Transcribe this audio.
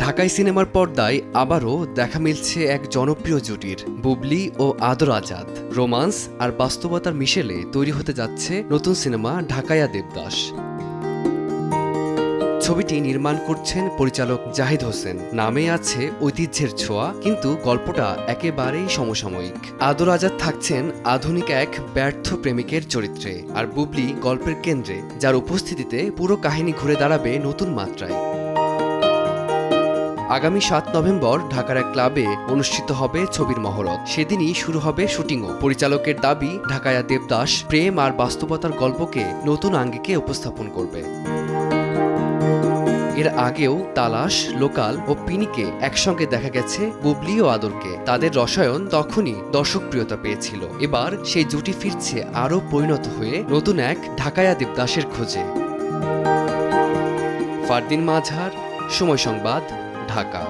ঢাকাই সিনেমার পর্দায় আবারও দেখা মিলছে এক জনপ্রিয় জুটির, বুবলি ও আদর আজাদ। রোমান্স আর বাস্তবতার মিশেলে তৈরি হতে যাচ্ছে নতুন সিনেমা ঢাকাইয়া দেবদাস। ছবিটি নির্মাণ করছেন পরিচালক জাহিদ হোসেন। নামে আছে ঐতিহ্যের ছোঁয়া, কিন্তু গল্পটা একেবারেই সমসাময়িক। আদর আজাদ থাকছেন আধুনিক এক ব্যর্থ প্রেমিকের চরিত্রে, আর বুবলি গল্পের কেন্দ্রে, যার উপস্থিতিতে পুরো কাহিনী ঘুরে দাঁড়াবে নতুন মাত্রায়। আগামী ৭ নভেম্বর ঢাকার এক ক্লাবে অনুষ্ঠিত হবে ছবির মহরত। সেদিনই শুরু হবে শুটিংও। পরিচালকের দাবি, ঢাকাইয়া দেবদাস প্রেম আর বাস্তবতার গল্পকে নতুন আঙ্গিকে উপস্থাপন করবে। এর আগেও তালাশ, লোকাল ও পিনিকে একসঙ্গে দেখা গেছে বুবলি ও আদরকে। তাদের রসায়ন তখনই দর্শকপ্রিয়তা পেয়েছিল। এবার সেই জুটি ফিরছে আরও পরিণত হয়ে নতুন এক ঢাকাইয়া দেবদাসের খোঁজে। ফারদিন মাঝার, সময় সংবাদ, ঢাকা।